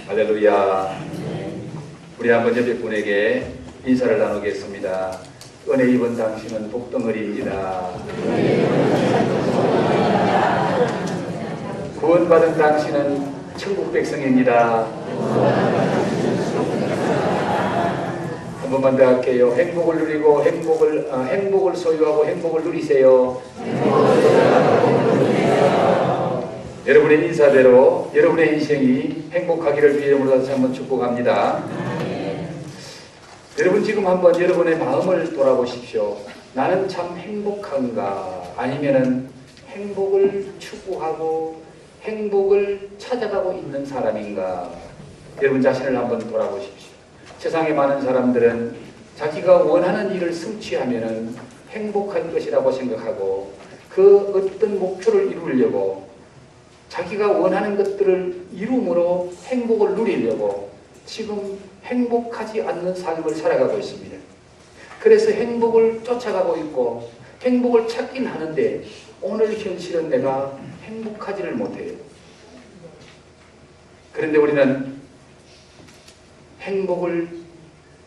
할렐루야. 우리 한번 옆에 분에게 인사를 나누겠습니다. 은혜 입은 당신은 복덩어리입니다. 구원받은 당신은 천국 백성입니다. 한 번만 더 할게요. 행복을 누리고 행복을 소유하고 행복을 누리세요. 여러분의 인사대로 여러분의 인생이 행복하기를 주의 이름으로 다시 한번 축복합니다. 여러분 지금 한번 여러분의 마음을 돌아보십시오. 나는 참 행복한가? 아니면은 행복을 추구하고 행복을 찾아가고 있는 사람인가? 여러분 자신을 한번 돌아보십시오. 세상에 많은 사람들은 자기가 원하는 일을 성취하면은 행복한 것이라고 생각하고 그 어떤 목표를 이루려고 자기가 원하는 것들을 이룸으로 행복을 누리려고 지금 행복하지 않는 삶을 살아가고 있습니다. 그래서 행복을 쫓아가고 있고 행복을 찾긴 하는데 오늘 현실은 내가 행복하지를 못해요. 그런데 우리는 행복을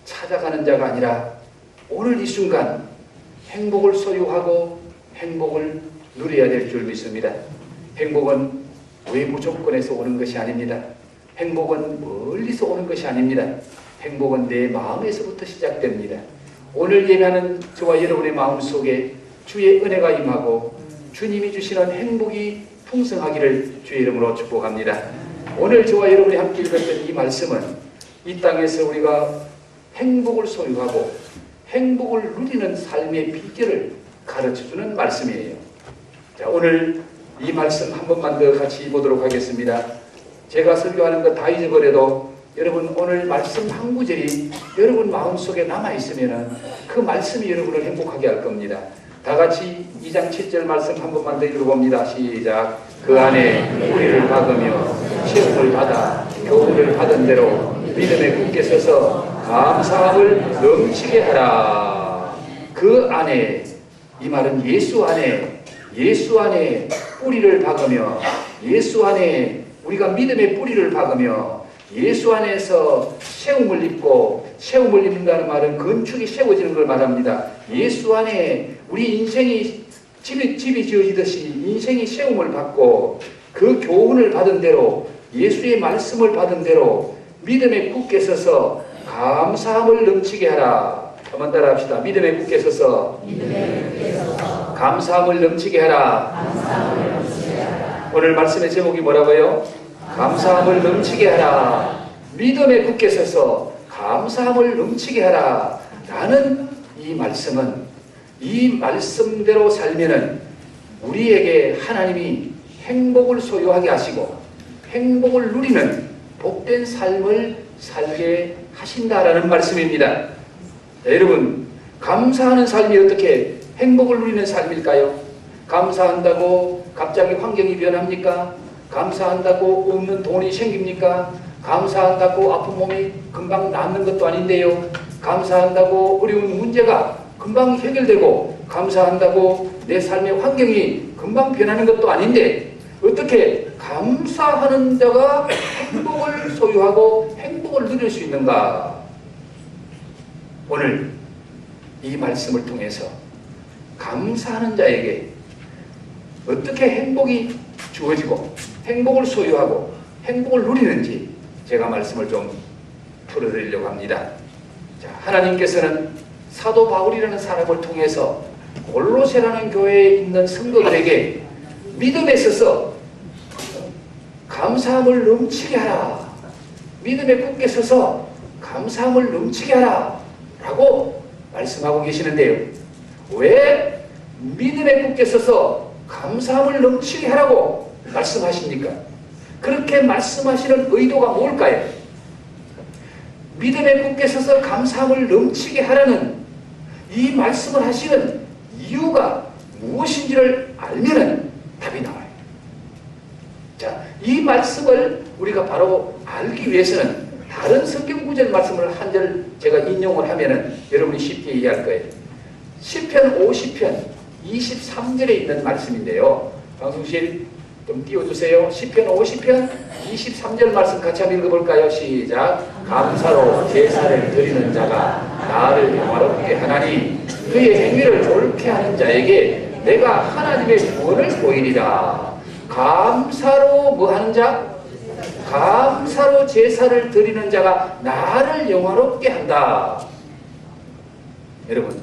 찾아가는 자가 아니라 오늘 이 순간 행복을 소유하고 행복을 누려야 될 줄 믿습니다. 행복은 외부 조건에서 오는 것이 아닙니다. 행복은 멀리서 오는 것이 아닙니다. 행복은 내 마음에서부터 시작됩니다. 오늘 예배하는 저와 여러분의 마음속에 주의 은혜가 임하고 주님이 주시는 행복이 풍성하기를 주의 이름으로 축복합니다. 오늘 저와 여러분이 함께 읽었던 이 말씀은 이 땅에서 우리가 행복을 소유하고 행복을 누리는 삶의 비결을 가르쳐주는 말씀이에요. 자, 오늘 이 말씀 한 번만 더 같이 보도록 하겠습니다. 제가 설교하는 거 다 잊어버려도 여러분 오늘 말씀 한 구절이 여러분 마음속에 남아있으면 그 말씀이 여러분을 행복하게 할 겁니다. 다 같이 2장 7절 말씀 한 번만 더 읽어봅니다. 시작. 그 안에 뿌리를 박으며 시험을 받아 교훈을 받은 대로 믿음에 굳게 서서 감사함을 넘치게 하라. 그 안에, 이 말은 예수 안에 뿌리를 박으며 예수 안에 우리가 믿음의 뿌리를 박으며 예수 안에서 세움을 입고, 세움을 입는다는 말은 건축이 세워지는 걸 말합니다. 예수 안에 우리 인생이 집이 지어지듯이 인생이 세움을 받고 그 교훈을 받은 대로 예수의 말씀을 받은 대로 믿음에 굳게 서서 감사함을 넘치게 하라. 한번 따라 합시다. 믿음에 굳게 서서 감사함을 넘치게 하라. 오늘 말씀의 제목이 뭐라고요? 감사함을 넘치게 하라. 믿음에 굳게 서서 감사함을 넘치게 하라. 라는 이 말씀은 이 말씀대로 살면은 우리에게 하나님이 행복을 소유하게 하시고 행복을 누리는 복된 삶을 살게 하신다라는 말씀입니다. 자, 여러분 감사하는 삶이 어떻게 행복을 누리는 삶일까요? 감사한다고 갑자기 환경이 변합니까? 감사한다고 없는 돈이 생깁니까? 감사한다고 아픈 몸이 금방 낫는 것도 아닌데요. 감사한다고 어려운 문제가 금방 해결되고 감사한다고 내 삶의 환경이 금방 변하는 것도 아닌데 어떻게 감사하는 자가 행복을 소유하고 행복을 누릴 수 있는가? 오늘 이 말씀을 통해서 감사하는 자에게 어떻게 행복이 주어지고 행복을 소유하고 행복을 누리는지 제가 말씀을 좀 풀어드리려고 합니다. 자, 하나님께서는 사도 바울이라는 사람을 통해서 골로새라는 교회에 있는 성도들에게 믿음에 있어서 감사함을 넘치게 하라. 믿음에 굳게 서서 감사함을 넘치게 하라. 라고 말씀하고 계시는데요. 왜 믿음에 굳게 서서 감사함을 넘치게 하라고 말씀하십니까? 그렇게 말씀하시는 의도가 뭘까요? 믿음에 굳게 서서 감사함을 넘치게 하라는 이 말씀을 하시는 이유가 무엇인지를 알면은 답이 나와요. 자, 이 말씀을 우리가 바로 알기 위해서는 다른 성경 구절 말씀을 한 절 제가 인용을 하면은 여러분이 쉽게 이해할 거예요. 시편 50편 23절에 있는 말씀인데요. 방송실 좀 띄워주세요. 시편 50편 23절 말씀 같이 한번 읽어볼까요? 시작. 감사로 제사를 드리는 자가 나를 영화롭게 하나니 그의 행위를 좋게 하는 자에게 내가 하나님의 구원을 보이리라. 감사로 뭐 하는 자? 감사로 제사를 드리는 자가 나를 영화롭게 한다. 여러분,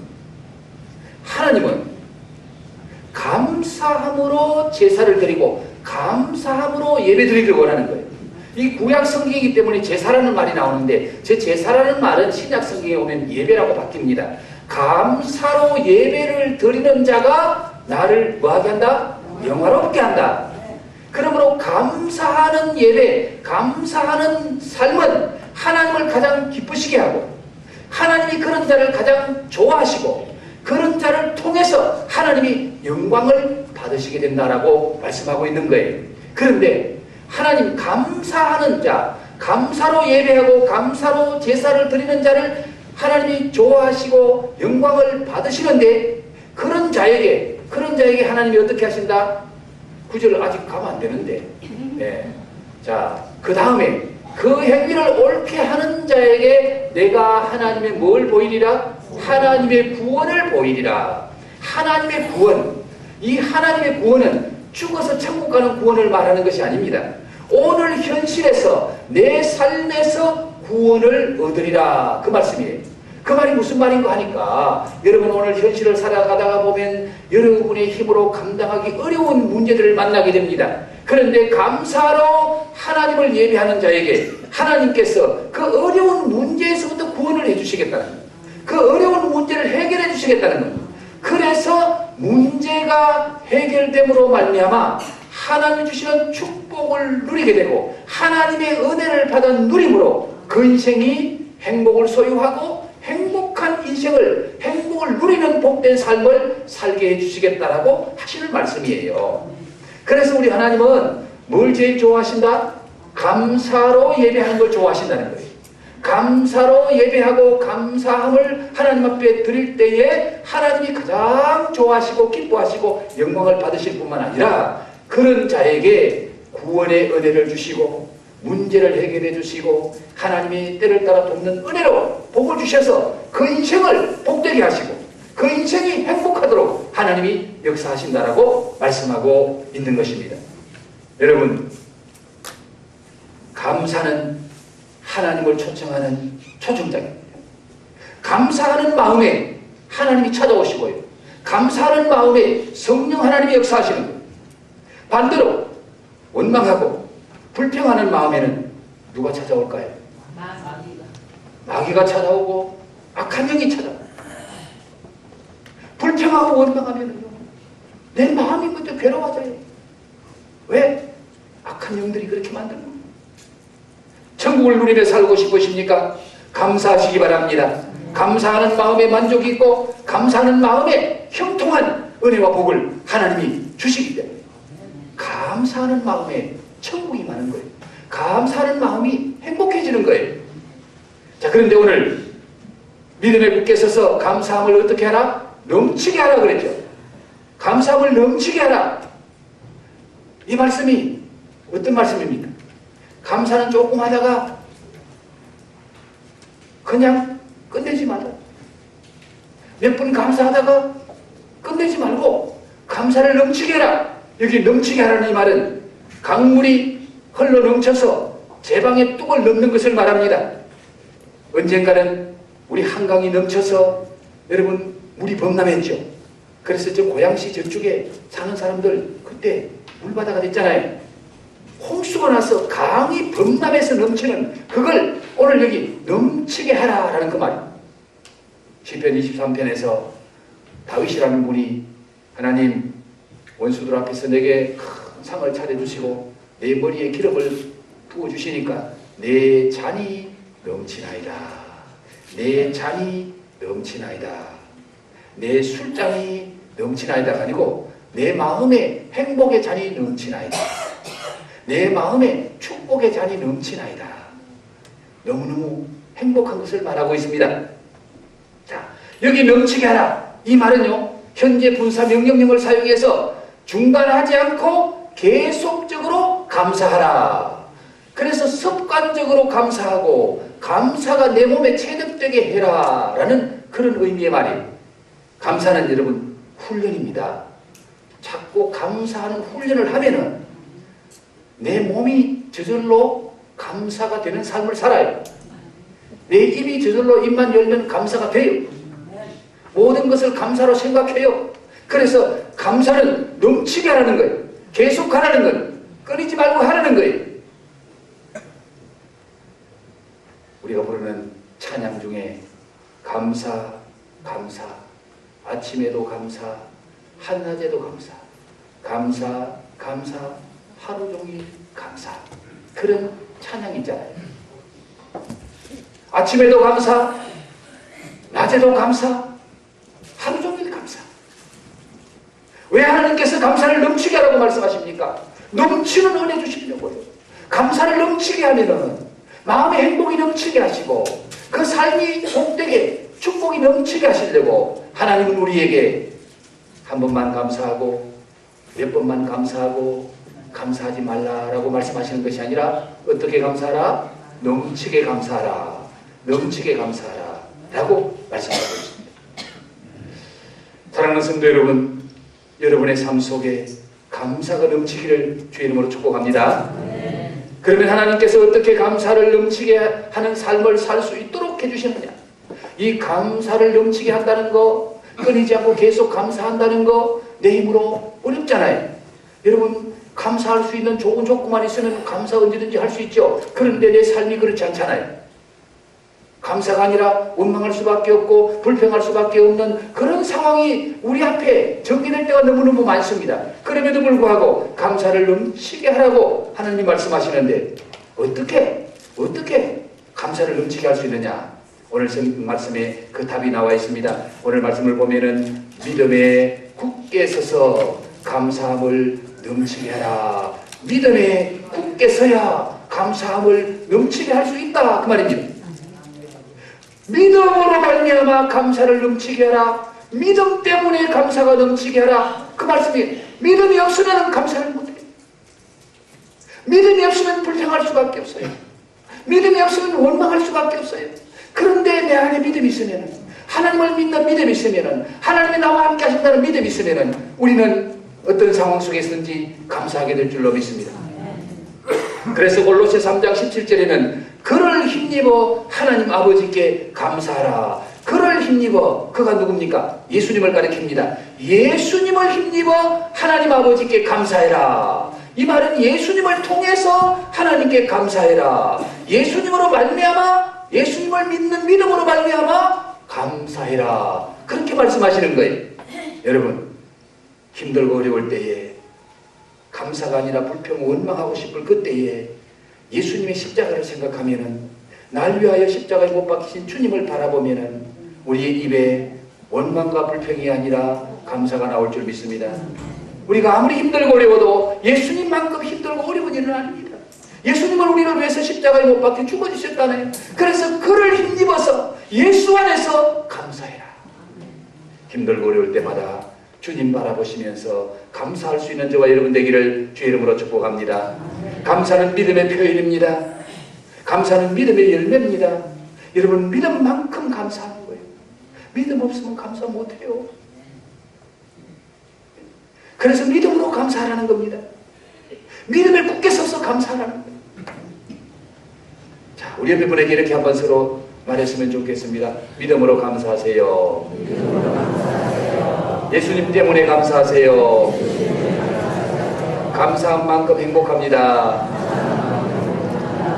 하나님은 감사함으로 제사를 드리고 감사함으로 예배 드리기를 원하는 거예요. 이 구약 성경이기 때문에 제사라는 말이 나오는데 제 제사라는 말은 신약 성경에 오면 예배라고 바뀝니다. 감사로 예배를 드리는 자가 나를 뭐하게 한다? 영화롭게 한다. 그러므로 감사하는 예배, 감사하는 삶은 하나님을 가장 기쁘시게 하고 하나님이 그런 자를 가장 좋아하시고 그런 자를 통해서 하나님이 영광을 받으시게 된다라고 말씀하고 있는 거예요. 그런데 하나님 감사하는 자, 감사로 예배하고 감사로 제사를 드리는 자를 하나님이 좋아하시고 영광을 받으시는데 그런 자에게 하나님이 어떻게 하신다? 9절 아직 가면 안 되는데. 네. 자, 그 다음에 그 행위를 옳게 하는 자에게 내가 하나님의 뭘 보이리라? 하나님의 구원을 보이리라. 하나님의 구원. 이 하나님의 구원은 죽어서 천국 가는 구원을 말하는 것이 아닙니다. 오늘 현실에서 내 삶에서 구원을 얻으리라. 그 말씀이에요. 그 말이 무슨 말인가 하니까 여러분 오늘 현실을 살아가다가 보면 여러분의 힘으로 감당하기 어려운 문제들을 만나게 됩니다. 그런데 감사로 하나님을 예배하는 자에게 하나님께서 그 어려운 문제에서부터 구원을 해주시겠다는 거예요. 그 어려운 문제를 해결해 주시겠다는 거예요. 그래서 문제가 해결됨으로 말미암아 하나님이 주시는 축복을 누리게 되고 하나님의 은혜를 받아 누림으로 그 인생이 행복을 소유하고 행복한 인생을, 행복을 누리는 복된 삶을 살게 해주시겠다라고 하시는 말씀이에요. 그래서 우리 하나님은 뭘 제일 좋아하신다? 감사로 예배하는 걸 좋아하신다는 거예요. 감사로 예배하고 감사함을 하나님 앞에 드릴 때에 하나님이 가장 좋아하시고 기뻐하시고 영광을 받으실 뿐만 아니라 그런 자에게 구원의 은혜를 주시고 문제를 해결해 주시고 하나님이 때를 따라 돕는 은혜로 복을 주셔서 그 인생을 복되게 하시고 그 인생이 행복하도록 하나님이 역사하신다라고 말씀하고 있는 것입니다. 여러분, 감사는 하나님을 초청하는 초청장입니다. 감사하는 마음에 하나님이 찾아오시고요. 감사하는 마음에 성령 하나님이 역사하시는 거예요. 반대로 원망하고 불평하는 마음에는 누가 찾아올까요? 마귀가 찾아오고 악한 영이 찾아와요. 불평하고 원망하면 내 마음이 그때 괴로워져요. 왜? 악한 영들이 그렇게 만드는 거예요. 천국을 누리며 살고 싶으십니까? 감사하시기 바랍니다. 감사하는 마음에 만족이 있고 감사하는 마음에 형통한 은혜와 복을 하나님이 주시기 때문에 감사하는 마음에 천국이 많은 거예요. 감사하는 마음이 행복해지는 거예요. 자, 그런데 오늘 믿음에 굳게 서서 감사함을 어떻게 하라? 넘치게 하라 그랬죠. 감사함을 넘치게 하라. 이 말씀이 어떤 말씀입니까? 감사는 조금 하다가 그냥 끝내지 말라. 몇 분 감사하다가 끝내지 말고 감사를 넘치게 해라. 여기 넘치게 하라는 이 말은 강물이 흘러 넘쳐서 제방의 뚝을 넘는 것을 말합니다. 언젠가는 우리 한강이 넘쳐서 여러분 물이 범람했죠. 그래서 저 고양시 저쪽에 사는 사람들 그때 물바다가 됐잖아요. 홍수가 나서 강이 범람해서 넘치는 그걸 오늘 여기 넘치게 하라라는 그 말이에요. 시편 23편에서 다윗이라는 분이 하나님 원수들 앞에서 내게 큰 상을 차려주시고 내 머리에 기름을 부어주시니까 내 잔이 넘치나이다. 내 잔이 넘치나이다. 내 술잔이 넘치나이다가 아니고 내 마음에 행복의 잔이 넘치나이다. 내 마음에 축복의 잔이 넘치나이다. 너무너무 행복한 것을 말하고 있습니다. 자, 여기 넘치게 하라. 이 말은요, 현재 분사 명령령을 사용해서 중단하지 않고 계속적으로 감사하라. 그래서 습관적으로 감사하고 감사가 내 몸에 체득되게 해라 라는 그런 의미의 말이에요. 감사는 여러분 훈련입니다. 자꾸 감사하는 훈련을 하면은 내 몸이 저절로 감사가 되는 삶을 살아요. 내 입이 저절로 입만 열면 감사가 돼요. 모든 것을 감사로 생각해요. 그래서 감사는 넘치게 하라는 거예요. 계속 하라는 거예요. 끊이지 말고 하라는 거예요. 우리가 부르는 찬양 중에 감사, 감사, 아침에도 감사, 한낮에도 감사, 감사, 감사, 하루 종일 감사, 그런 찬양이 있잖아요. 아침에도 감사, 낮에도 감사, 하루 종일 감사. 왜 하나님께서 감사를 넘치게 하라고 말씀하십니까? 넘치는 은혜 주시려고요. 감사를 넘치게 하면은 마음의 행복이 넘치게 하시고 그 삶이 복되게 축복이 넘치게 하시려고 하나님은 우리에게 한 번만 감사하고 몇 번만 감사하고 감사하지 말라라고 말씀하시는 것이 아니라 어떻게 감사하라? 넘치게 감사하라. 넘치게 감사하라 라고 말씀하고 있습니다. 사랑하는 성도 여러분, 여러분의 삶 속에 감사가 넘치기를 주의 이름으로 축복합니다. 그러면 하나님께서 어떻게 감사를 넘치게 하는 삶을 살 수 있도록 해주시느냐? 이 감사를 넘치게 한다는 거, 끊이지 않고 계속 감사한다는 거, 내 힘으로 어렵잖아요. 여러분, 감사할 수 있는 좋은 조건만 있으면 감사 언제든지 할 수 있죠. 그런데 내 삶이 그렇지 않잖아요. 감사가 아니라 원망할 수밖에 없고 불평할 수밖에 없는 그런 상황이 우리 앞에 전개될 때가 너무너무 많습니다. 그럼에도 불구하고 감사를 넘치게 하라고 하나님 말씀하시는데 어떻게 감사를 넘치게 할 수 있느냐? 오늘 말씀에 그 답이 나와 있습니다. 오늘 말씀을 보면은 믿음에 굳게 서서 감사함을 넘치게 하라. 믿음에 굳게 서야 감사함을 넘치게 할 수 있다 그 말입니다. 믿음으로 말미암아 감사를 넘치게 하라. 믿음 때문에 감사가 넘치게 하라. 그 말씀이 믿음이 없으면 감사를 못해요. 믿음이 없으면 불평할 수밖에 없어요. 믿음이 없으면 원망할 수밖에 없어요. 그런데 내 안에 믿음이 있으면, 하나님을 믿는 믿음이 있으면, 하나님이 나와 함께 하신다는 믿음이 있으면 우리는 어떤 상황 속에서든지 감사하게 될 줄로 믿습니다. 그래서 골로새 3장 17절에는 그를 힘입어 하나님 아버지께 감사하라. 그를 힘입어, 그가 누굽니까? 예수님을 가리킵니다. 예수님을 힘입어 하나님 아버지께 감사해라. 이 말은 예수님을 통해서 하나님께 감사해라. 예수님으로 말미암아, 예수님을 믿는 믿음으로 말미암아 감사해라. 그렇게 말씀하시는 거예요. 여러분, 힘들고 어려울 때에 감사가 아니라 불평, 원망하고 싶을 그때에 예수님의 십자가를 생각하면은, 날 위하여 십자가에 못 박히신 주님을 바라보면은 우리의 입에 원망과 불평이 아니라 감사가 나올 줄 믿습니다. 우리가 아무리 힘들고 어려워도 예수님만큼 힘들고 어려운 일은 아닙니다. 예수님은 우리를 위해서 십자가에 못 박혀 죽어주셨다네요. 그래서 그를 힘입어서 예수 안에서 감사해라. 힘들고 어려울 때마다 주님 바라보시면서 감사할 수 있는 저와 여러분 되기를 주의 이름으로 축복합니다. 감사는 믿음의 표현입니다. 감사는 믿음의 열매입니다. 여러분, 믿음만큼 감사하는 거예요. 믿음 없으면 감사 못해요. 그래서 믿음으로 감사하라는 겁니다. 믿음에 굳게 서서 감사하라는 거예요. 자, 우리 옆에 분에게 이렇게 한번 서로 말했으면 좋겠습니다. 믿음으로 감사하세요. 믿음으로 감사하세요. 예수님 때문에 감사하세요. 감사한 만큼 행복합니다.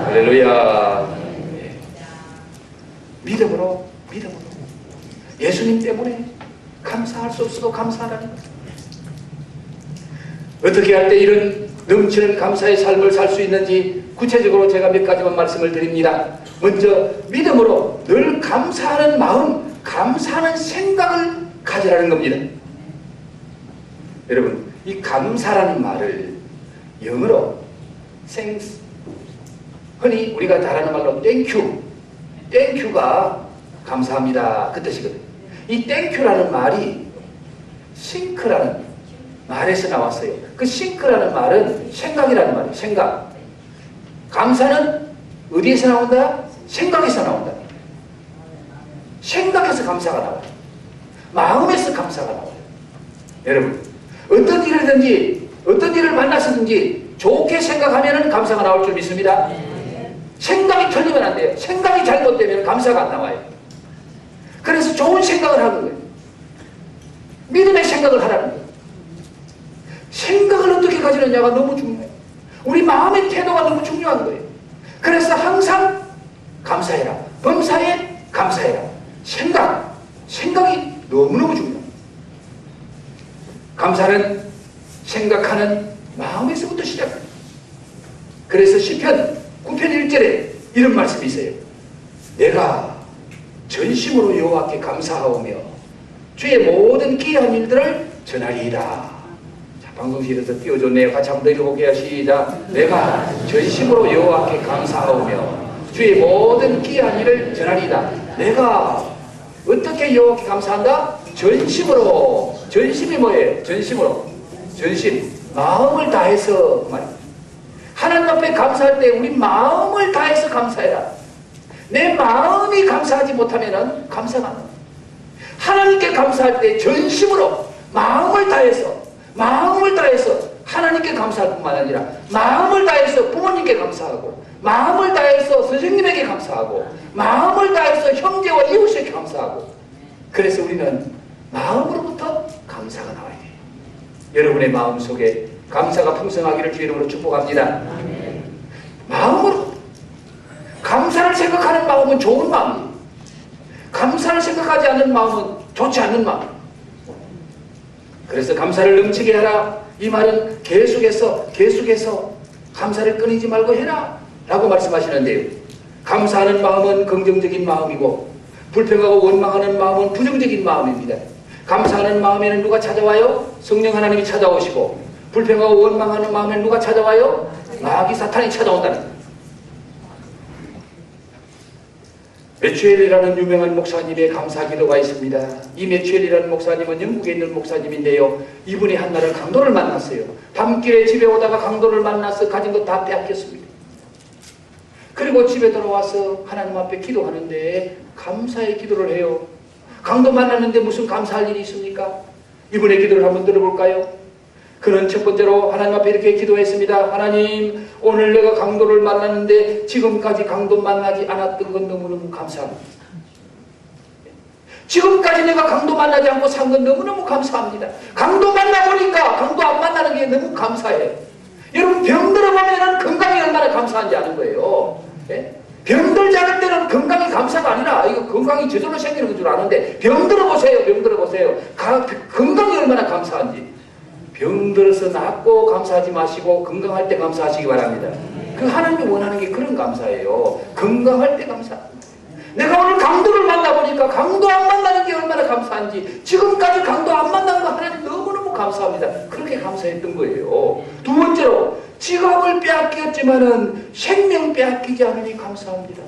할렐루야. 믿음으로 예수님 때문에 감사할 수 없어도 감사하라는 거예요. 어떻게 할 때 이런 넘치는 감사의 삶을 살 수 있는지 구체적으로 제가 몇 가지만 말씀을 드립니다. 먼저 믿음으로 늘 감사하는 마음, 감사하는 생각을 가지라는 겁니다. 여러분, 이 감사라는 말을 영어로 흔히 우리가 잘 아는 말로 땡큐가 감사합니다 그 뜻이거든요. 이 땡큐라는 말이 싱크라는 말에서 나왔어요. 그 싱크라는 말은 생각이라는 말이에요. 생각. 감사는 어디에서 나온다? 생각에서 나온다. 생각에서 감사가 나와요. 마음에서 감사가 나와요. 여러분, 어떤 일이든지 어떤 일을 만나서든지 좋게 생각하면 감사가 나올 줄 믿습니다. 생각이 틀리면 안 돼요. 생각이 잘못되면 감사가 안 나와요. 그래서 좋은 생각을 하는 거예요. 믿음의 생각을 하라는 거예요. 생각을 어떻게 가지느냐가 너무 중요해요. 우리 마음의 태도가 너무 중요한 거예요. 그래서 항상 감사해라. 범사에 감사해라. 생각이 너무너무 중요해요. 감사는 생각하는 마음에서부터 시작해요. 그래서 시편 9편 1절에 이런 말씀이 있어요. 내가 전심으로 여호와께 감사하오며 주의 모든 기이한 일들을 전하리이다. 자, 방송실에서 띄워줬네요. 같이 한번 더 읽어볼게요. 시작. 내가 전심으로 여호와께 감사하오며 주의 모든 기이한 일을 전하리이다. 내가 어떻게 여호와께 감사한다? 전심으로. 전심이 뭐예요? 전심으로. 전심. 마음을 다해서 말입니다. 하나님 앞에 감사할 때 우리 마음을 다해서 감사해라. 내 마음이 감사하지 못하면 감사가 안 나요. 하나님께 감사할 때 전심으로 마음을 다해서 하나님께 감사할 뿐만 아니라 마음을 다해서 부모님께 감사하고 마음을 다해서 선생님에게 감사하고 마음을 다해서 형제와 이웃에게 감사하고 그래서 우리는 마음으로부터 감사가 나와야 돼요. 여러분의 마음속에 감사가 풍성하기를 주의 이름으로 축복합니다. 마음으로 감사를 생각하는 마음은 좋은 마음이에요. 감사를 생각하지 않는 마음은 좋지 않는 마음. 그래서 감사를 넘치게 하라. 이 말은 계속해서 감사를 끊이지 말고 해라 라고 말씀하시는데요. 감사하는 마음은 긍정적인 마음이고 불평하고 원망하는 마음은 부정적인 마음입니다. 감사하는 마음에는 누가 찾아와요? 성령 하나님이 찾아오시고 불평하고 원망하는 마음에는 누가 찾아와요? 마귀 사탄이 찾아온다는 거예요. 메추엘이라는 유명한 목사님의 감사 기도가 있습니다. 이 메추엘이라는 목사님은 영국에 있는 목사님인데요. 이분이 한날을 강도를 만났어요. 밤길에 집에 오다가 강도를 만나서 가진 것 다 빼앗겼습니다. 그리고 집에 돌아와서 하나님 앞에 기도하는데 감사의 기도를 해요. 강도 만났는데 무슨 감사할 일이 있습니까? 이분의 기도를 한번 들어볼까요? 그는 첫 번째로 하나님 앞에 이렇게 기도했습니다. 하나님, 오늘 내가 강도를 만났는데 지금까지 강도 만나지 않았던 건 너무너무 감사합니다. 지금까지 내가 강도 만나지 않고 산 건 너무너무 감사합니다. 강도 만나보니까 강도 안 만나는 게 너무 감사해요. 여러분, 병들어 보면 건강이 얼마나 감사한지 아는 거예요. 예? 병들지 않을 때는 건강이 감사가 아니라 이거 건강이 저절로 생기는 건 줄 아는데 병들어 보세요. 건강이 얼마나 감사한지. 병들어서 낫고 감사하지 마시고 건강할 때 감사하시기 바랍니다. 그 하나님이 원하는 게 그런 감사예요. 건강할 때 감사. 내가 오늘 강도를 만나보니까 강도 안 만나는 게 얼마나 감사한지 지금까지 강도 안 만나는 거 하나님 너무너무 감사합니다. 그렇게 감사했던 거예요. 두 번째로 지갑을 빼앗겼지만은 생명 빼앗기지 않으니 감사합니다.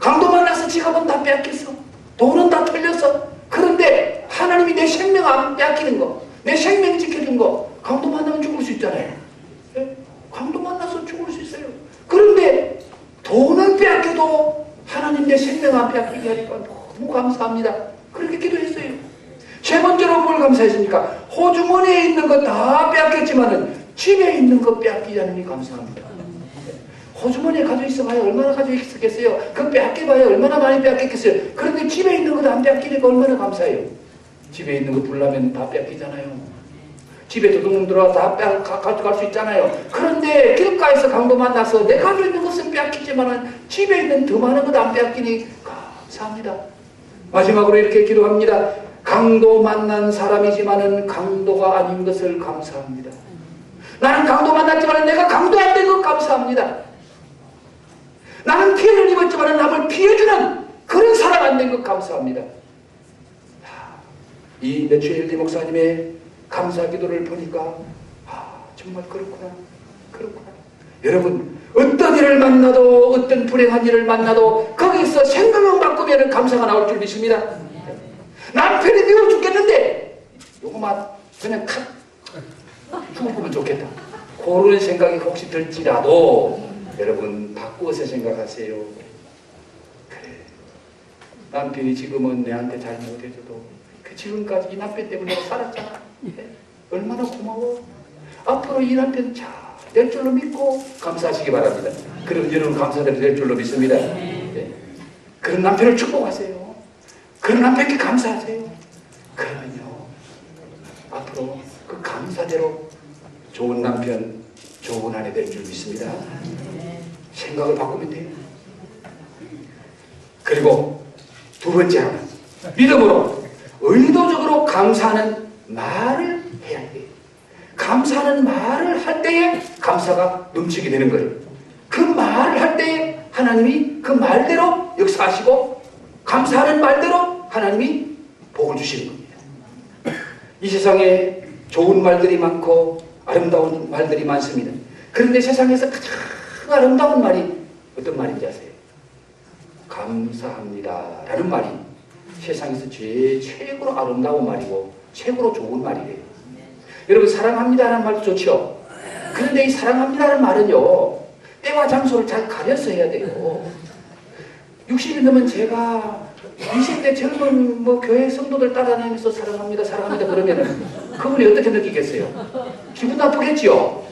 강도 만나서 지갑은 다 빼앗겼어. 돈은 다 털렸어. 그런데 하나님이 내 생명 안 빼앗기는 거, 내 생명 지켜준 거, 강도 만나면 죽을 수 있잖아요. 강도 만나서 죽을 수 있어요. 그런데 돈은 빼앗겨도 하나님 내 생명 안 빼앗기게 하니까 너무 감사합니다. 그렇게 기도했어요. 세 번째로 뭘 감사했습니까? 호주머니에 있는 거 다 빼앗겼지만은 집에 있는 거 빼앗기지 않으니 감사합니다. 호주머니에 가지고 있어봐야 얼마나 가지고 있었겠어요? 그거 빼앗겨봐야 얼마나 많이 빼앗겼겠어요? 그런데 집에 있는 것도 안 빼앗기니까 얼마나 감사해요? 집에 있는 거 불나면 다 빼앗기잖아요. 집에 도둑놈 들어와 다 가져갈 수 있잖아요. 그런데 길가에서 강도 만나서 내 가지고 있는 것은 빼앗기지만 집에 있는 더 많은 것 안 빼앗기니 감사합니다. 마지막으로 이렇게 기도합니다. 강도 만난 사람이지만은 강도가 아닌 것을 감사합니다. 나는 강도 만났지만 내가 강도 안 된 것 감사합니다. 나는 피해를 입었지만 남을 피해주는 그런 사람 안 된 것 감사합니다. 이 메추엘리 목사님의 감사 기도를 보니까 정말 그렇구나. 여러분, 어떤 일을 만나도 어떤 불행한 일을 만나도 거기서 생각만 바꾸면 감사가 나올 줄 믿습니다. 남편이 미워 죽겠는데 요거만 그냥 죽어보면 좋겠다. 그런 생각이 혹시 들지라도 여러분 바꾸어서 생각하세요. 그래, 남편이 지금은 내한테 잘 못해줘도 그 지금까지 이 남편 때문에 내가 살았잖아. 얼마나 고마워. 앞으로 이 남편 잘 될 줄로 믿고 감사하시기 바랍니다. 그럼 여러분 감사대로 될 줄로 믿습니다. 네. 그런 남편을 축복하세요. 그런 남편께 감사하세요. 그러면요 앞으로 그 감사대로 좋은 남편, 좋은 아내 될 줄 믿습니다. 생각을 바꾸면 돼요. 그리고 두 번째 하나, 믿음으로 의도적으로 감사하는 말을 해야 돼요. 감사하는 말을 할 때에 감사가 넘치게 되는 거예요. 그 말을 할 때에 하나님이 그 말대로 역사하시고 감사하는 말대로 하나님이 복을 주시는 겁니다. 이 세상에 좋은 말들이 많고 아름다운 말들이 많습니다. 그런데 세상에서 가장 아름다운 말이 어떤 말인지 아세요? 감사합니다 라는 말이 세상에서 제일 최고로 아름다운 말이고 최고로 좋은 말이래요. 여러분 사랑합니다라는 말도 좋죠. 그런데 이 사랑합니다라는 말은요 때와 장소를 잘 가려서 해야 돼요. 60이 넘은 제가 20대 젊은 교회 성도들 따라다니면서 사랑합니다 사랑합니다 그러면은 그분이 어떻게 느끼겠어요? 기분 나쁘겠지요.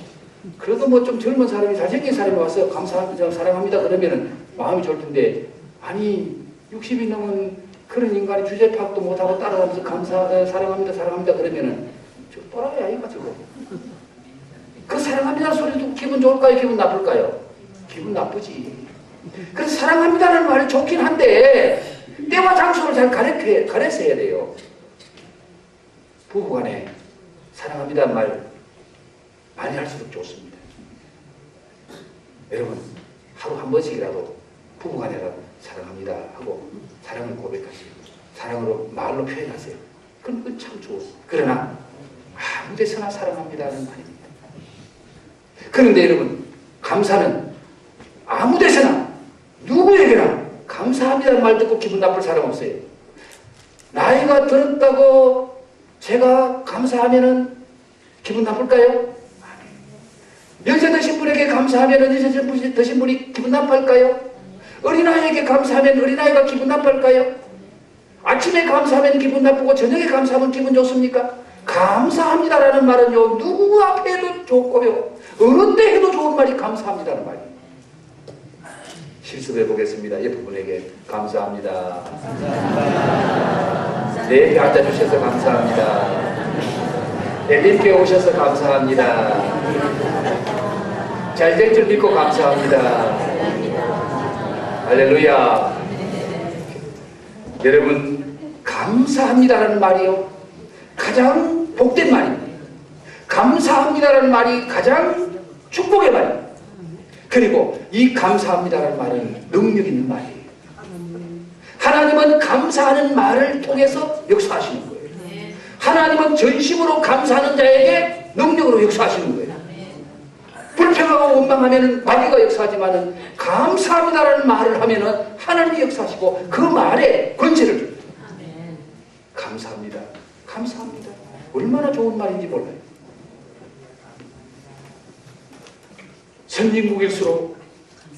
그래도 좀 젊은 사람이 잘생긴 사람이 와서 감사합니다 사랑합니다 그러면은 마음이 좋을 텐데, 아니 60이 넘은 그런 인간이 주제 파악도 못하고 따라다니면서 사랑합니다 사랑합니다 그러면은 저 또라이 아이가 저거. 그 사랑합니다는 소리도 기분 좋을까요? 기분 나쁠까요? 기분 나쁘지. 그래서 사랑합니다라는 말이 좋긴 한데 때와 장소를 잘 가려서 해야 돼요. 부부간에 사랑합니다는 말 많이 할수록 좋습니다. 여러분 하루 한 번씩이라도 부부간에라도 사랑합니다 하고 사랑을 고백하세요. 사랑으로 말로 표현하세요. 그럼 그건 참 좋아요. 그러나 아무 데서나 사랑합니다는 말입니다. 그런데 여러분 감사는 아무 데서나 누구에게나 감사합니다는 말 듣고 기분 나쁠 사람 없어요. 나이가 들었다고 제가 감사하면은 기분 나쁠까요? 연세 드신 분에게 감사하면 연세 드신 분이 기분 나쁠까요? 어린아이에게 감사하면 어린아이가 기분 나쁠까요? 아침에 감사하면 기분 나쁘고 저녁에 감사하면 기분 좋습니까? 감사합니다라는 말은요 누구 앞에 해도 좋고요 어느 때 해도 좋은 말이 감사합니다라는 말이에요. 실습해 보겠습니다. 옆에 분에게 감사합니다. 내 옆에 앉아주셔서 감사합니다. 엘림께 오셔서 감사합니다. 잘 될 줄 믿고 감사합니다. 할렐루야. 여러분 감사합니다라는 말이요 가장 복된 말입니다. 감사합니다라는 말이 가장 축복의 말입니다. 그리고 이 감사합니다라는 말은 능력 있는 말이에요. 하나님은 감사하는 말을 통해서 역사하시는 거예요. 하나님은 전심으로 감사하는 자에게 능력으로 역사하시는 거예요. 불평하고 원망하면 마귀가 역사하지만 감사합니다라는 말을 하면 하나님이 역사하시고 그 말에 권세를 줍니다. 감사합니다. 감사합니다. 얼마나 좋은 말인지 몰라요. 선진국일수록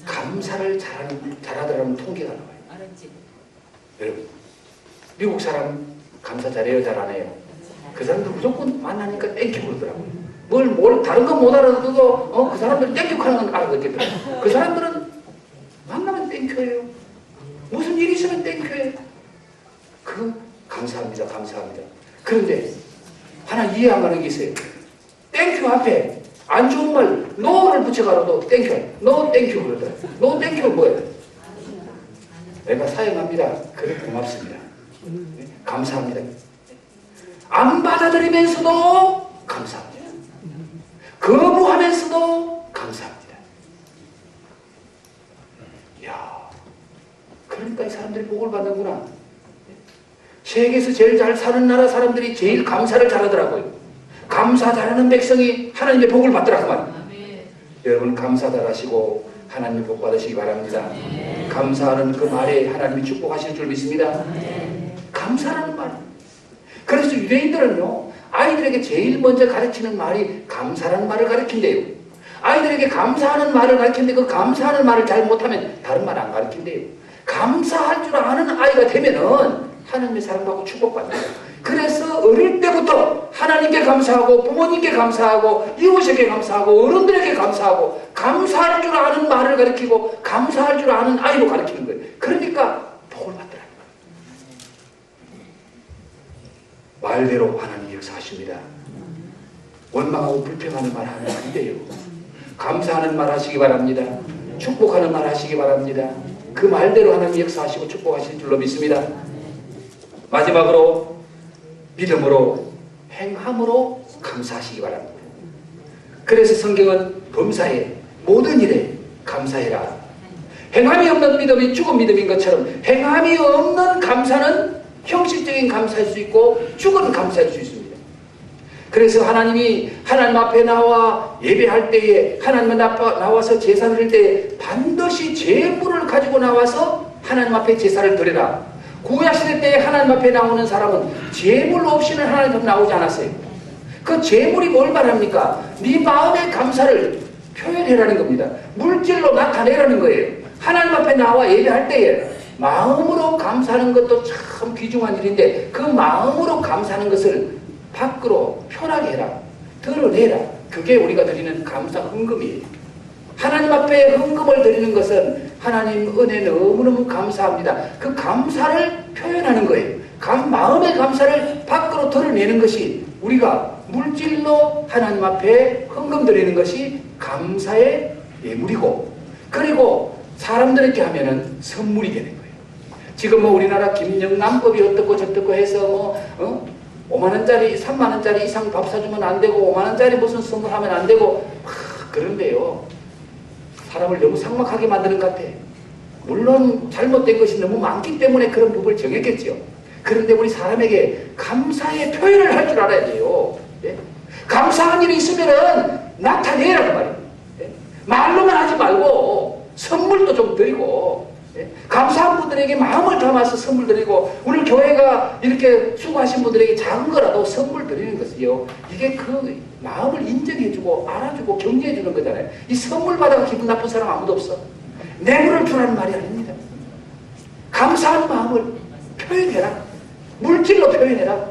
감사를 잘하더라는 통계가 나와요. 여러분 미국 사람 감사 잘해요 잘 안 해요? 그 사람들 무조건 만나니까 땡큐 그러더라고요. 뭘 다른 건 못 알아듣고 그 사람들 땡큐 하는 건 알아듣겠더라고요. 그 사람들은 만나면 땡큐예요. 무슨 일이 있으면 땡큐예요. 그 감사합니다 감사합니다. 그런데 하나 이해 안 가는 게 있어요. 땡큐 앞에 안 좋은 말 노를 붙여가지고 땡큐 노 땡큐 그러더라고요. 노 땡큐는 뭐예요? 내가 사용합니다. 그래 고맙습니다. 감사합니다. 안 받아들이면서도 감사합니다. 거부하면서도 감사합니다. 이야, 그러니까 이 사람들이 복을 받는구나. 세계에서 제일 잘 사는 나라 사람들이 제일 감사를 잘하더라고요. 감사 잘하는 백성이 하나님의 복을 받더라고 말이에요. 여러분 감사 잘하시고 하나님의 복 받으시기 바랍니다. 감사하는 그 말에 하나님이 축복하실 줄 믿습니다. 감사라는 말. 그래서 유대인들은요 아이들에게 제일 먼저 가르치는 말이 감사라는 말을 가르친대요. 아이들에게 감사하는 말을 가르치는데 그 감사하는 말을 잘 못하면 다른 말 안 가르친대요. 감사할 줄 아는 아이가 되면은 하나님의 사랑받고 축복받는다. 그래서 어릴 때부터 하나님께 감사하고 부모님께 감사하고 이웃에게 감사하고 어른들에게 감사하고 감사할 줄 아는 말을 가르치고 감사할 줄 아는 아이로 가르치는 거예요. 그러니까 복을 받더라. 말대로 하나님 역사하십니다. 원망하고 불평하는 말 하면 안 돼요. 감사하는 말 하시기 바랍니다. 축복하는 말 하시기 바랍니다. 그 말대로 하나님 역사하시고 축복하실 줄로 믿습니다. 마지막으로 믿음으로 행함으로 감사하시기 바랍니다. 그래서 성경은 범사에 모든 일에 감사해라. 행함이 없는 믿음이 죽은 믿음인 것처럼 행함이 없는 감사는 형식적인 감사일 수 있고 죽은 감사일 수 있습니다. 그래서 하나님이 하나님 앞에 나와 예배할 때에 하나님 앞에 나와서 제사를 드릴 때에 반드시 제물을 가지고 나와서 하나님 앞에 제사를 드려라. 구약시대 때에 하나님 앞에 나오는 사람은 제물 없이는 하나님 앞에 나오지 않았어요. 그 제물이 뭘 말합니까? 네 마음의 감사를 표현해라는 겁니다. 물질로 나타내라는 거예요. 하나님 앞에 나와 예배할 때에 마음으로 감사하는 것도 참 귀중한 일인데 그 마음으로 감사하는 것을 밖으로 표현하게 해라. 드러내라. 그게 우리가 드리는 감사 헌금이에요. 하나님 앞에 헌금을 드리는 것은 하나님 은혜 너무너무 감사합니다. 그 감사를 표현하는 거예요. 마음의 감사를 밖으로 드러내는 것이 우리가 물질로 하나님 앞에 헌금 드리는 것이 감사의 예물이고 그리고 사람들에게 하면은 선물이 되는 거예요. 지금 뭐 우리나라 김영란법이 어떻고 저떻고 해서 5만원짜리 3만원짜리 이상 밥 사주면 안 되고 5만원짜리 무슨 선물하면 안 되고 그런데요. 사람을 너무 삭막하게 만드는 것 같아. 물론 잘못된 것이 너무 많기 때문에 그런 법을 정했겠죠. 그런데 우리 사람에게 감사의 표현을 할 줄 알아야 돼요. 예? 감사한 일이 있으면은 나타내라고 말이에요. 예? 말로만 하지 말고 선물도 좀 드리고 예? 감사한 분들에게 마음을 담아서 선물 드리고 오늘 교회가 이렇게 수고하신 분들에게 작은 거라도 선물 드리는 것이요. 이게 그 마음을 인정해주고 알아주고 격려해주는 거잖아요. 이 선물 받아가 기분 나쁜 사람 아무도 없어. 뇌물을 주라는 말이 아닙니다. 감사한 마음을 표현해라. 물질로 표현해라.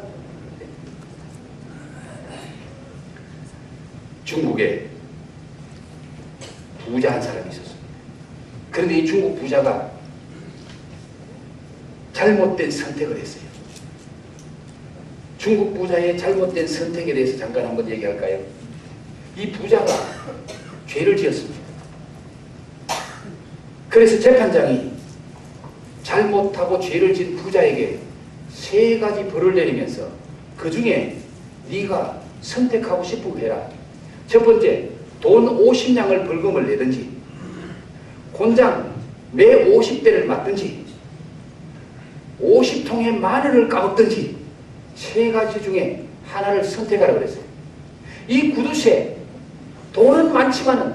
중국에 부자 한 사람이 있었어요. 그런데 이 중국 부자가 잘못된 선택을 했어요. 중국 부자의 잘못된 선택에 대해서 잠깐 한번 얘기할까요? 이 부자가 죄를 지었습니다. 그래서 재판장이 잘못하고 죄를 지은 부자에게 3가지 벌을 내리면서 그 중에 네가 선택하고 싶은 거 해라. 첫 번째, 돈 50냥을 벌금을 내든지 곤장 매 50대를 맞든지 50통의 마늘을 까먹든지 3가지 중에 하나를 선택하라고 그랬어요. 이 구두쇠 돈은 많지만은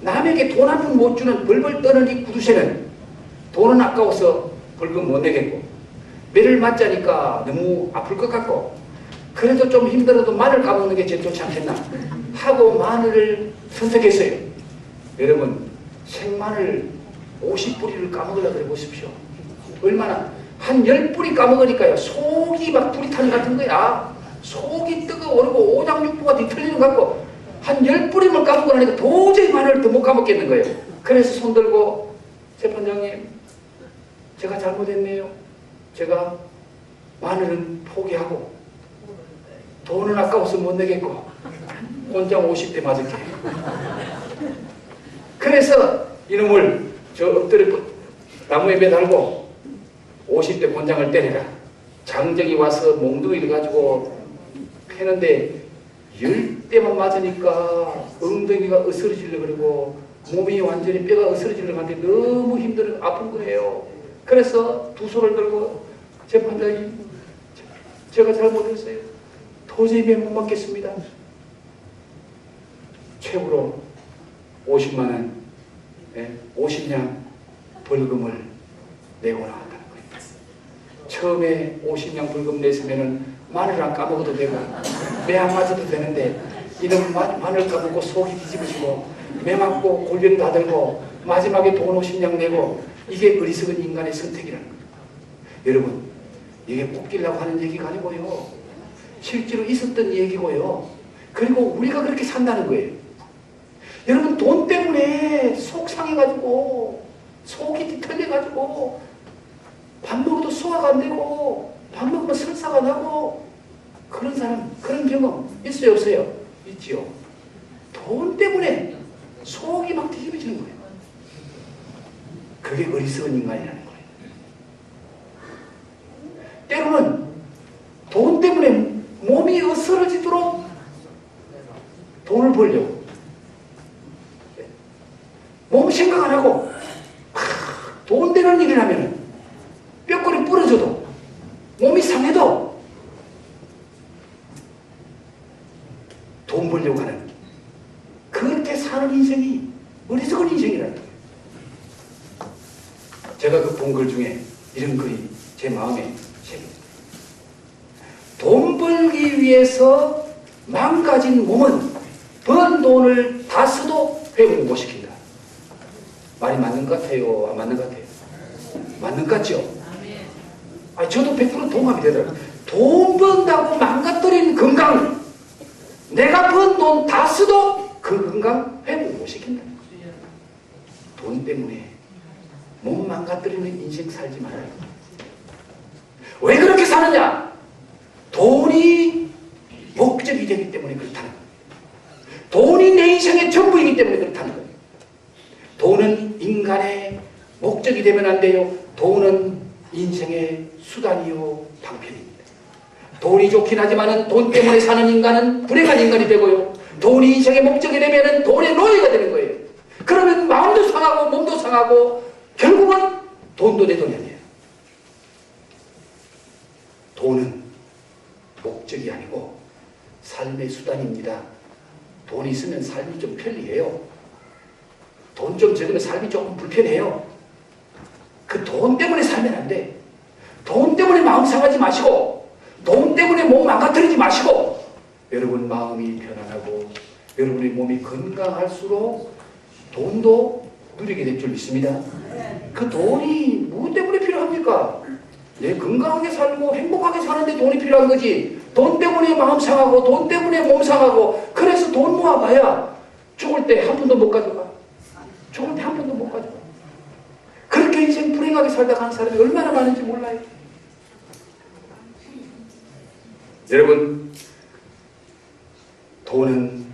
남에게 돈 한 푼 못 주는 벌벌 떠는 이 구두쇠는 돈은 아까워서 벌금 못 내겠고 매를 맞자니까 너무 아플 것 같고 그래도 좀 힘들어도 마늘 까먹는 게 제일 좋지 않겠나 하고 마늘을 선택했어요. 여러분 생마늘 50뿌리를 까먹으려고 해보십시오. 얼마나 한 10뿌리 까먹으니까요 속이 막 불이 타는 것 같은 거야. 속이 뜨거워오르고 오장육부가 뒤틀리는 것 같고 한 10뿌리만 까먹고 나니까 도저히 마늘을 더 못 까먹겠는 거예요. 그래서 손들고 재판장님 제가 잘못했네요. 제가 마늘은 포기하고 돈은 아까워서 못 내겠고 곤장 50대 맞을게. 그래서 이놈을 저 엎드려 나무에 매달고 50대 곤장을 때리라. 장정이 와서 몽둥이를 가지고 패는데 10대만 맞으니까 엉덩이가 으스러지려고 그러고 몸이 완전히 뼈가 으스러지려고 하는데 너무 힘들어 아픈 거예요. 그래서 두 손을 들고 재판장님 제가 잘못했어요. 도저히 매 못 맞겠습니다. 최후로 50만원 50냥 벌금을 내고 나왔다는 거예요. 처음에 50냥 벌금 냈으면은 마늘 안 까먹어도 되고 매 안 맞아도 되는데 이놈 마늘 까먹고 속이 뒤집어지고 매 맞고 골병 다 들고 마지막에 돈 50냥 내고 이게 어리석은 인간의 선택이라는 거예요. 여러분, 이게 웃기려고 하는 얘기가 아니고요. 실제로 있었던 얘기고요. 그리고 우리가 그렇게 산다는 거예요. 여러분, 돈 때문에 속 상해가지고 속이 뒤틀려가지고 밥 먹어도 소화가 안 되고 밥 먹으면 설사가 나고 그런 사람, 그런 경험 있어요, 없어요? 있지요. 돈 때문에 속이 막 뒤집어지는 거예요. 그게 어리석은 인간이라는 거예요. 때로는 돈 때문에 몸이 어스러지도록 돈을 벌려고 몸 생각 안 하고 돈 되는 일을 하면 뼈골이 부러져도 몸이 상해도 돈 벌려고 하는 그렇게 사는 인생이 어리석은 인생이라는 거예요. 제가 그 본 글 중에 이런 글이 제 마음에 새깁니다. 돈 벌기 위해서 망가진 몸은 번 돈을 다 써도 회복을 못 시킨다. 말이 맞는 것 같아요? 안 맞는 것 같아요? 맞는 것 같죠? 아니, 저도 100% 동감이 되더라고요. 돈 번다고 망가뜨린 건강, 내가 번 돈 다 써도 그 건강 회복 못 시킨다. 돈 때문에 몸 망가뜨리는 인생 살지 말아요. 왜 그렇게 사느냐? 돈이 목적이 되기 때문에 그렇다는 거예요. 돈이 내 인생의 전부이기 때문에 그렇다는 거예요. 돈은 인간의 목적이 되면 안 돼요. 돈은 인생의 수단이요 방편입니다. 돈이 좋긴 하지만 돈 때문에 사는 인간은 불행한 인간이 되고요. 돈이 인생의 목적이 되면 돈의 노예가 되는 거예요. 그러면 마음도 상하고 몸도 상하고 결국은 돈도 내 돈이 아니에요. 돈은 목적이 아니고 삶의 수단입니다. 돈이 있으면 삶이 좀 편리해요. 돈 좀 적으면 삶이 조금 불편해요. 그 돈 때문에 살면 안 돼. 돈 때문에 마음 상하지 마시고 돈 때문에 몸 망가뜨리지 마시고 여러분 마음이 편안하고 여러분의 몸이 건강할수록 돈도 누리게 될 줄 믿습니다. 그 돈이 무엇 때문에 필요합니까? 내 건강하게 살고 행복하게 사는데 돈이 필요한 거지. 돈 때문에 마음 상하고 돈 때문에 몸 상하고 그래서 돈 모아봐야 죽을 때 한 푼도 못 가져가. 죽을 때 한 푼도 못 가져가. 그렇게 인생 불행하게 살다 가는 사람이 얼마나 많은지 몰라요. 여러분, 돈은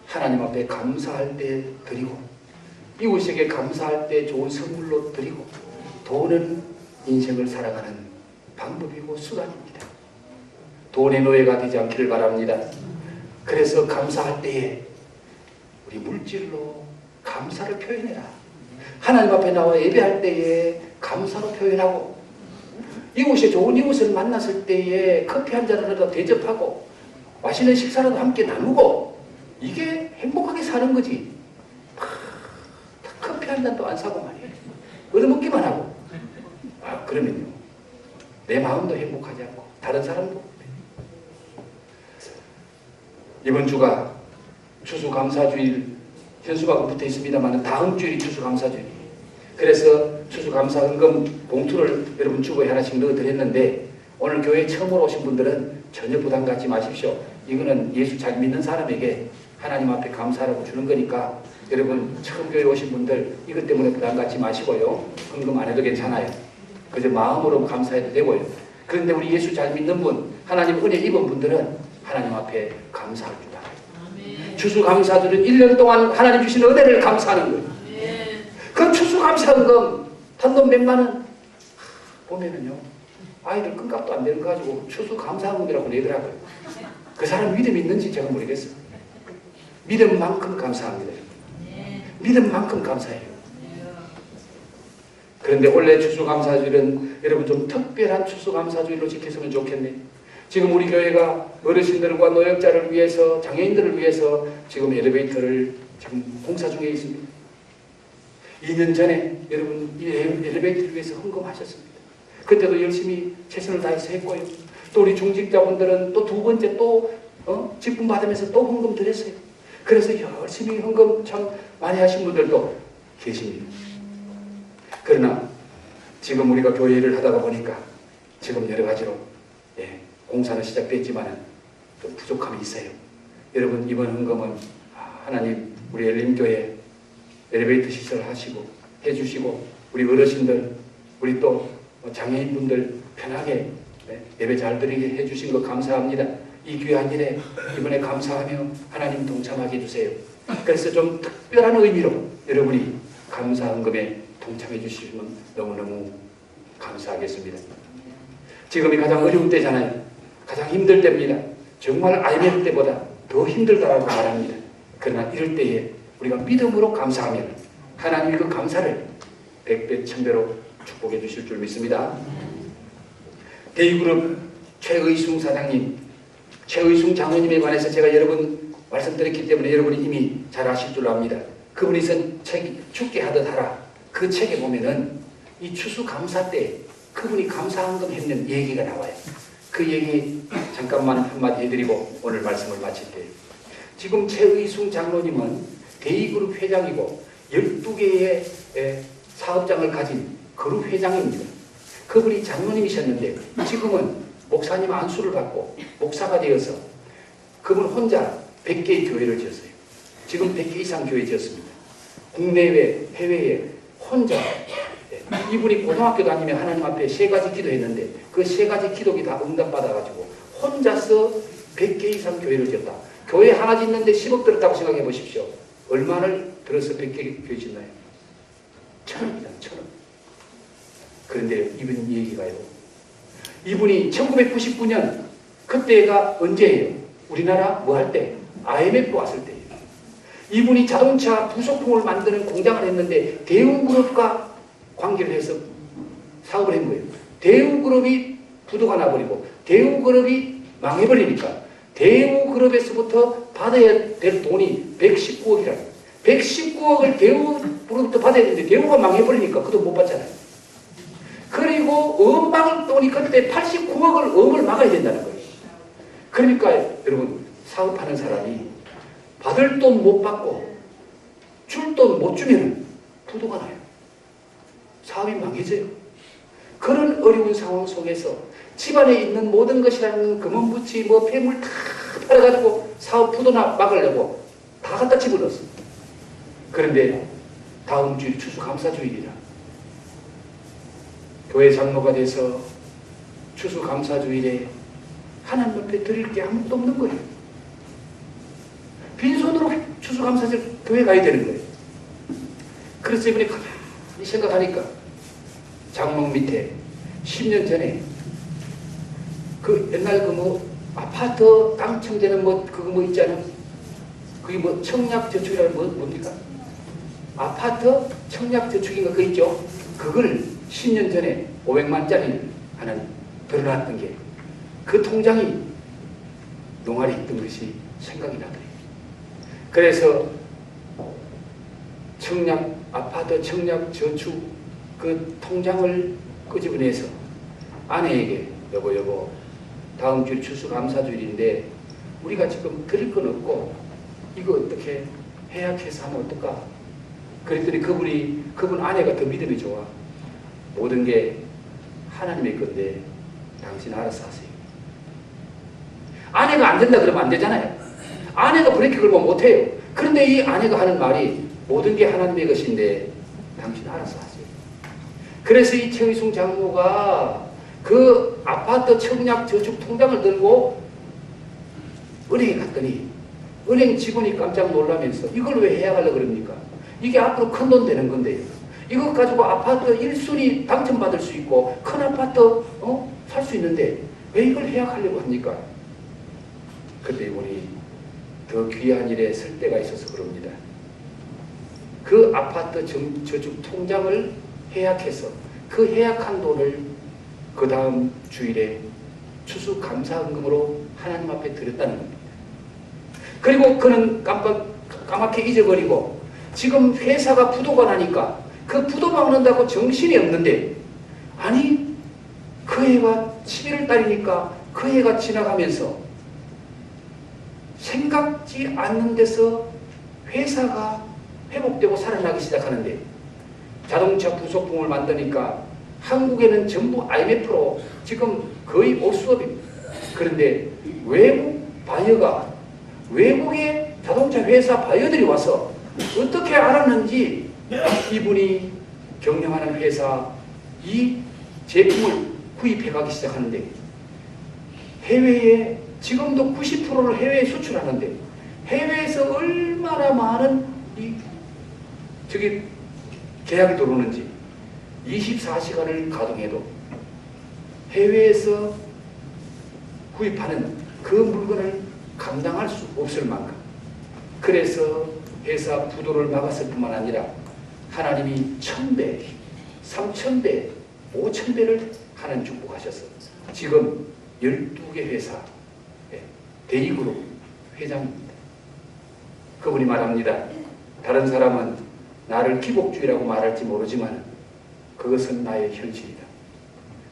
하나님 앞에 감사할 때 드리고 이웃에게 감사할 때 좋은 선물로 드리고 돈은 인생을 살아가는 방법이고 수단입니다. 돈의 노예가 되지 않기를 바랍니다. 그래서 감사할 때에 우리 물질로 감사를 표현해라. 하나님 앞에 나와 예배할 때에 감사로 표현하고 이웃에 좋은 이웃을 만났을 때에 커피 한 잔을 대접하고 맛있는 식사라도 함께 나누고 이게 행복하게 사는 거지. 커피 한 잔도 안 사고 말이에요. 얻어먹기만 하고. 그러면요. 내 마음도 행복하지 않고 다른 사람도. 이번 주가 추수감사주일 현수막은 붙어 있습니다만 다음 주일이 추수감사주일이에요. 그래서 추수감사헌금 봉투를 여러분 주거에 하나씩 넣어드렸는데 오늘 교회에 처음으로 오신 분들은 전혀 부담 갖지 마십시오. 이거는 예수 잘 믿는 사람에게 하나님 앞에 감사하라고 주는 거니까 여러분 처음 교회 오신 분들 이것 때문에 부담 갖지 마시고요. 헌금 안 해도 괜찮아요. 그저 마음으로 감사해도 되고요. 그런데 우리 예수 잘 믿는 분, 하나님 은혜 입은 분들은 하나님 앞에 감사할 줄 알아요. 추수감사들은 1년 동안 하나님 주신 은혜를 감사하는 거예요. 그 추수감사헌금 단돈 몇만 원 보면은요 아이들 끈값도 안 되는 거 가지고 추수감사헌금이라고 내더라고요. 그 사람 믿음이 있는지 제가 모르겠어요. 믿음만큼 감사합니다. 믿음만큼 감사해요. 그런데 원래 추수감사주일은 여러분 좀 특별한 추수감사주일로 지켰으면 좋겠네요. 지금 우리 교회가 어르신들과 노약자를 위해서 장애인들을 위해서 지금 엘리베이터를 지금 공사 중에 있습니다. 2년 전에 여러분 이 엘리베이터를 위해서 헌금하셨습니다. 그때도 열심히 최선을 다해서 했고요. 또 우리 중직자분들은 또 두 번째 또 직분 받으면서 또 헌금 드렸어요. 그래서 열심히 헌금 참 많이 하신 분들도 계십니다. 그러나 지금 우리가 교회를 하다가 보니까 지금 여러 가지로 공사는 시작됐지만 좀 부족함이 있어요. 여러분, 이번 헌금은 하나님 우리 엘림교회 엘리베이터 시설 하시고 해주시고 우리 어르신들, 우리 또 장애인분들 편하게 예배 잘 드리게 해주신 거 감사합니다. 이 귀한 일에 이번에 감사하며 하나님 동참하게 해주세요. 그래서 좀 특별한 의미로 여러분이 감사헌금에 동참해 주시면 너무너무 감사하겠습니다. 지금이 가장 어려운 때잖아요. 가장 힘들 때입니다. 정말 IMF 때보다 더 힘들다라고 말합니다. 그러나 이럴 때에 우리가 믿음으로 감사하면 하나님이 그 감사를 백배 천배로 축복해 주실 줄 믿습니다. 대유그룹 최의숭 사장님, 최의숭 장로님에 관해서 제가 여러 번 말씀드렸기 때문에 여러분이 이미 잘 아실 줄 압니다. 그분이 쓴 책 죽게 하듯 하라, 그 책에 보면은 이 추수감사 때 그분이 감사헌금 했는 얘기가 나와요. 그 얘기 잠깐만 한마디 해드리고 오늘 말씀을 마칠게요. 지금 최의숭 장로님은 대이그룹 회장이고 12개의 사업장을 가진 그룹 회장입니다. 그분이 장로님이셨는데 지금은 목사님 안수를 받고 목사가 되어서 그분 혼자 100개의 교회를 지었어요. 지금 100개 이상 교회 지었습니다. 국내외 해외에 혼자. 이분이 고등학교 다니면 하나님 앞에 3가지 기도했는데 그 3가지 기도기 다 응답받아가지고 혼자서 100개 이상 교회를 지었다. 교회 하나 짓는데 10억 들었다고 생각해 보십시오. 얼마를 들어서 100개 교회 짓나요? 1,000원이다. 1,000원. 그런데 이분 얘기가요. 이분이 1999년 그때가 언제예요? 우리나라 뭐 할 때? IMF 왔을 때예요. 이분이 자동차 부속품을 만드는 공장을 했는데 대우그룹과 관계를 해서 사업을 한 거예요. 대우그룹이 부도가 나버리고 대우그룹이 망해버리니까 대우그룹에서부터 받아야 될 돈이 119억이라고. 119억을 대우그룹부터 받아야 되는데 대우가 망해버리니까 그 돈 못 받잖아요. 그리고 엄방을 돈이 그때 89억을 엄을 막아야 된다는 거예요. 그러니까 여러분, 사업하는 사람이 받을 돈 못 받고 줄 돈 못 주면 부도가 나요. 사업이 망해져요. 그런 어려운 상황 속에서 집안에 있는 모든 것이라는 금은부치 뭐 폐물 다 팔아가지고 사업 부도나 막으려고 다 갖다 집어넣었어요. 그런데 다음 주일 추수감사주일이라 교회 장로가 돼서 추수감사주일에 하나님 앞에 드릴 게 아무것도 없는 거예요. 빈손으로 추수감사절 교회 가야 되는 거예요. 그래서 이번에 가만히 생각하니까 장롱 밑에 10년 전에 그 옛날 그 뭐 아파트 당첨되는 뭐 그거 뭐 있잖아. 그게 뭐 청약저축이라는 뭡니까? 아파트 청약저축인가 그거 있죠? 그걸 10년 전에 500만짜리를 하나 들어놨던 게 그 통장이 농활이 있던 것이 생각이 나더래요. 그래서 아파트 청약저축 그 통장을 끄집어내서 아내에게 여보 다음 주 추수감사주일인데 우리가 지금 드릴 건 없고 이거 어떻게 해약해서 하면 어떨까? 그랬더니 그분 아내가 더 믿음이 좋아. 모든 게 하나님의 건데 당신 알아서 하세요. 아내가 안 된다 그러면 안 되잖아요. 아내가 브레이크 걸면 못해요. 그런데 이 아내가 하는 말이 모든 게 하나님의 것인데 당신 알아서 하세요. 그래서 이 최의숭 장로가 그 아파트 청약저축 통장을 들고 은행에 갔더니 은행 직원이 깜짝 놀라면서 이걸 왜 해약하려고 그럽니까? 이게 앞으로 큰 돈 되는 건데요. 이거 가지고 아파트 1순위 당첨받을 수 있고 큰 아파트 살 수 있는데 왜 이걸 해약하려고 합니까? 그때 이분이 더 귀한 일에 쓸 때가 있어서 그럽니다. 그 아파트 저축 통장을 해약해서 그 해약한 돈을 그 다음 주일에 추수감사헌금으로 하나님 앞에 드렸다는 겁니다. 그리고 그는 까맣게 잊어버리고 지금 회사가 부도가 나니까 그 부도 막는다고 정신이 없는데 아니 그 해가 11월 달이니까 그 해가 지나가면서 생각지 않는 데서 회사가 회복되고 살아나기 시작하는데, 자동차 부속품을 만드니까 한국에는 전부 IMF로 지금 거의 올수업입니다. 그런데 외국 바이어가, 외국의 자동차 회사 바이어들이 와서 어떻게 알았는지 이분이 경영하는 회사 이 제품을 구입해 가기 시작하는데, 해외에 지금도 90%를 해외에 수출하는데, 해외에서 얼마나 많은 계약이 들어오는지, 24시간을 가동해도 해외에서 구입하는 그 물건을 감당할 수 없을 만큼, 그래서 회사 부도를 막았을 뿐만 아니라 하나님이 1000배, 3000배, 5000배를 하나님 축복하셔서 지금 12개 회사 대기그룹 회장입니다. 그분이 말합니다. 다른 사람은 나를 기복주의라고 말할지 모르지만 그것은 나의 현실이다.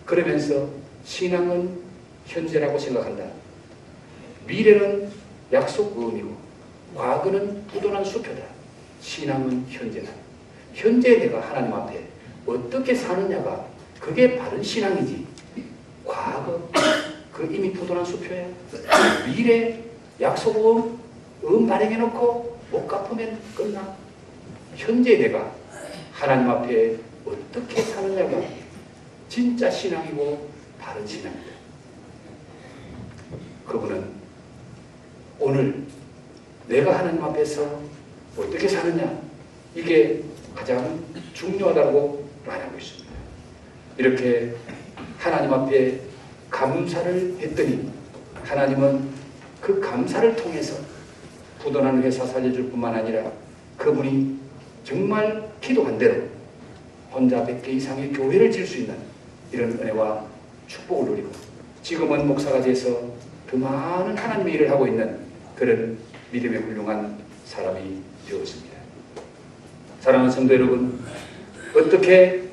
그러면서 신앙은 현재라고 생각한다. 미래는 약속의미고 과거는 부도난 수표다. 신앙은 현재다. 현재 내가 하나님 앞에 어떻게 사느냐가 그게 바른 신앙이지. 과거 그 이미 부도난 수표야. 미래 약속은 발행해놓고 못 갚으면 끝나. 현재 내가 하나님 앞에 어떻게 사느냐가 진짜 신앙이고 바른 신앙이다. 그분은 오늘 내가 하나님 앞에서 어떻게 사느냐, 이게 가장 중요하다고 말하고 있습니다. 이렇게 하나님 앞에 감사를 했더니 하나님은 그 감사를 통해서 부도난 회사 살려줄 뿐만 아니라 그분이 정말 기도한 대로 혼자 100개 이상의 교회를 질 수 있는 이런 은혜와 축복을 누리고, 지금은 목사가 돼서 그 많은 하나님의 일을 하고 있는 그런 믿음의 훌륭한 사람이 되었습니다. 사랑하는 성도 여러분, 어떻게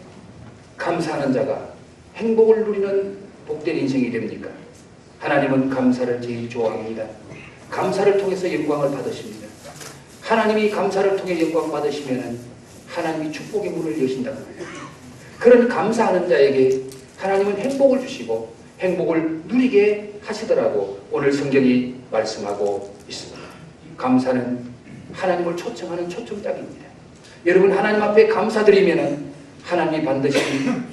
감사하는 자가 행복을 누리는 복된 인생이 됩니까? 하나님은 감사를 제일 좋아합니다. 감사를 통해서 영광을 받으십니다. 하나님이 감사를 통해 영광 받으시면 하나님이 축복의 문을 여신다는 거예요. 그런 감사하는 자에게 하나님은 행복을 주시고 행복을 누리게 하시더라고 오늘 성경이 말씀하고 있습니다. 감사는 하나님을 초청하는 초청장입니다. 여러분 하나님 앞에 감사드리면 하나님이 반드시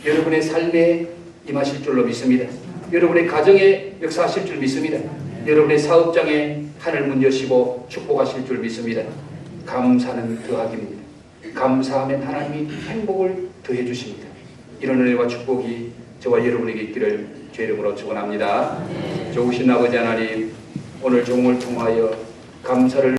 여러분의 삶에 임하실 줄로 믿습니다. 여러분의 가정에 역사하실 줄 믿습니다. 여러분의 사업장에 하늘 문 여시고 축복하실 줄 믿습니다. 감사는 더하기입니다. 감사하면 하나님이 행복을 더해 주십니다. 이런 은혜와 축복이 저와 여러분에게 있기를 주의 이름으로 축원합니다. 좋으신 아버지 하나님, 오늘 종을 통하여 감사를